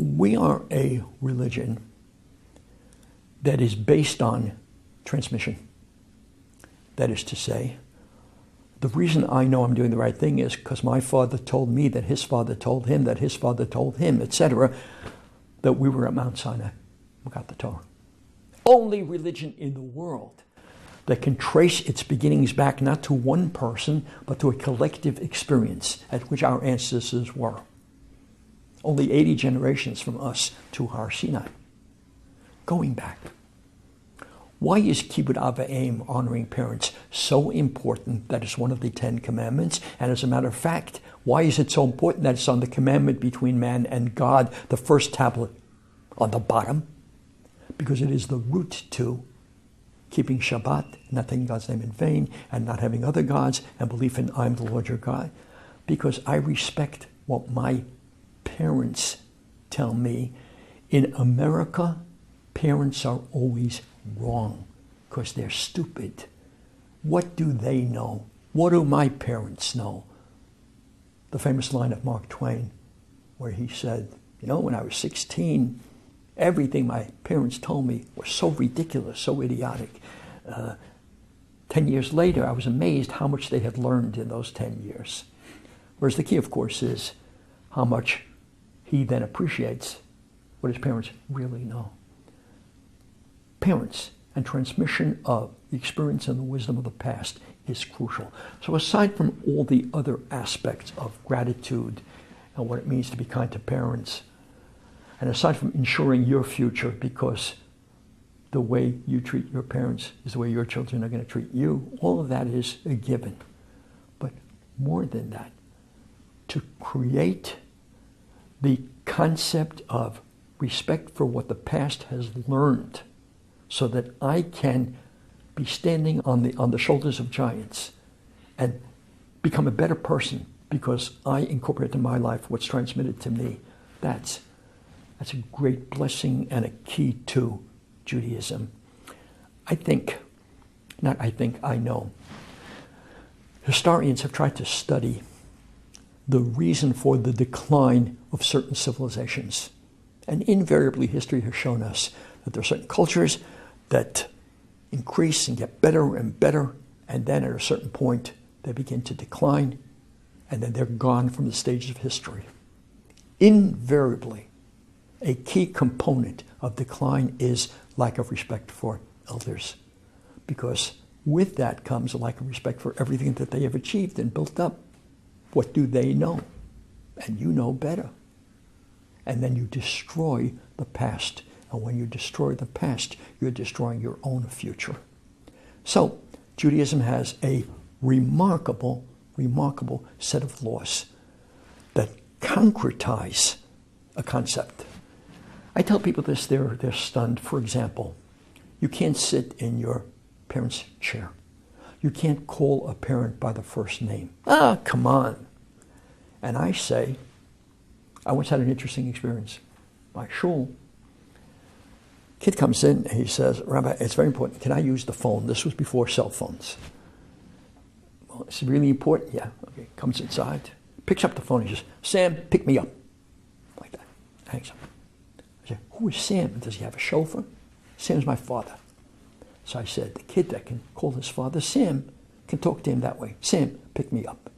We are a religion that is based on transmission. That is to say, the reason I know I'm doing the right thing is because my father told me that his father told him that his father told him, etc., that we were at Mount Sinai. We got the Torah. Only religion in the world that can trace its beginnings back not to one person, but to a collective experience at which our ancestors were. Only 80 generations from us to Har Sinai. Going back. Why is Kibbud Av V'Em, honoring parents, so important that it's one of the 10 commandments? And as a matter of fact, why is it so important that it's on the commandment between man and God, the first tablet on the bottom? Because it is the root to keeping Shabbat, not taking God's name in vain, and not having other gods, and belief in I'm the Lord your God. Because I respect what my parents tell me. In America, parents are always wrong because they're stupid. What do they know? What do my parents know? The famous line of Mark Twain where he said, when I was 16, everything my parents told me was so ridiculous, so idiotic. 10 years later, I was amazed how much they had learned in those 10 years. Whereas the key, of course, is how much he then appreciates what his parents really know. Parents and transmission of the experience and the wisdom of the past is crucial. So aside from all the other aspects of gratitude and what it means to be kind to parents, and aside from ensuring your future because the way you treat your parents is the way your children are going to treat you, all of that is a given. But more than that, to create the concept of respect for what the past has learned so that I can be standing on the shoulders of giants and become a better person because I incorporate in my life what's transmitted to me. That's a great blessing and a key to Judaism. I know. Historians have tried to study the reason for the decline of certain civilizations. And invariably, history has shown us that there are certain cultures that increase and get better and better, and then at a certain point, they begin to decline, and then they're gone from the stages of history. Invariably, a key component of decline is lack of respect for elders, because with that comes a lack of respect for everything that they have achieved and built up. What do they know? And you know better. And then you destroy the past. And when you destroy the past, you're destroying your own future. So, Judaism has a remarkable set of laws that concretize a concept. I tell people this, they're stunned. For example, you can't sit in your parent's chair. You can't call a parent by the first name. Come on. And I say, I once had an interesting experience. My shul, kid comes in and he says, Rabbi, it's very important. Can I use the phone? This was before cell phones. Well, it's really important. Yeah. Okay. Comes inside, picks up the phone and says, Sam, pick me up. Like that. Hangs up. I said, who is Sam? Does he have a chauffeur? Sam's my father. So I said, the kid that can call his father Sam can talk to him that way. Sam, pick me up.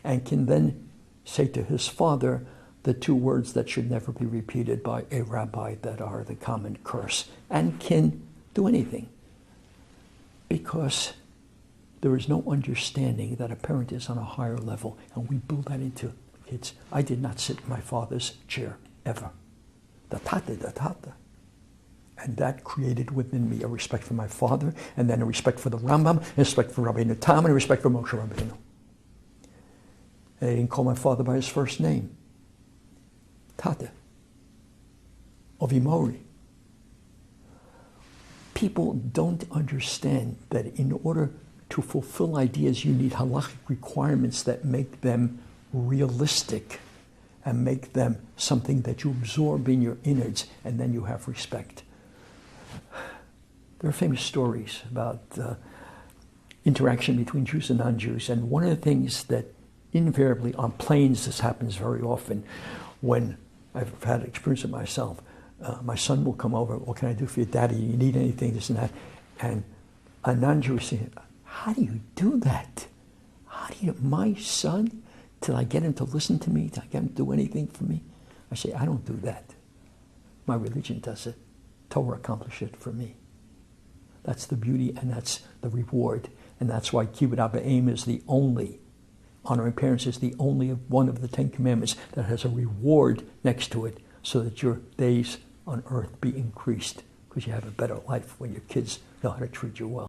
And can then say to his father the two words that should never be repeated by a rabbi that are the common curse, and can do anything. Because there is no understanding that a parent is on a higher level, and we build that into kids. I did not sit in my father's chair, ever. The tata. And that created within me a respect for my father, and then a respect for the Rambam, and a respect for Rabbi Tam, and a respect for Moshe Rabbeinu. And I didn't call my father by his first name. Tate. Ovimori. People don't understand that in order to fulfill ideas, you need halachic requirements that make them realistic and make them something that you absorb in your innards, and then you have respect. There are famous stories about interaction between Jews and non-Jews, and one of the things that invariably on planes, this happens very often, when I've had experience it myself. My son will come over, what can I do for you, Daddy? You need anything, this and that. And a non-Jewish saying, how do you do that? How do you, my son, till I get him to listen to me, till I get him to do anything for me? I say, I don't do that. My religion does it. Torah accomplished it for me. That's the beauty and that's the reward. And that's why Kibbud Ab V'Em is the only, honoring parents is the only one of the 10 Commandments that has a reward next to it so that your days on earth be increased because you have a better life when your kids know how to treat you well.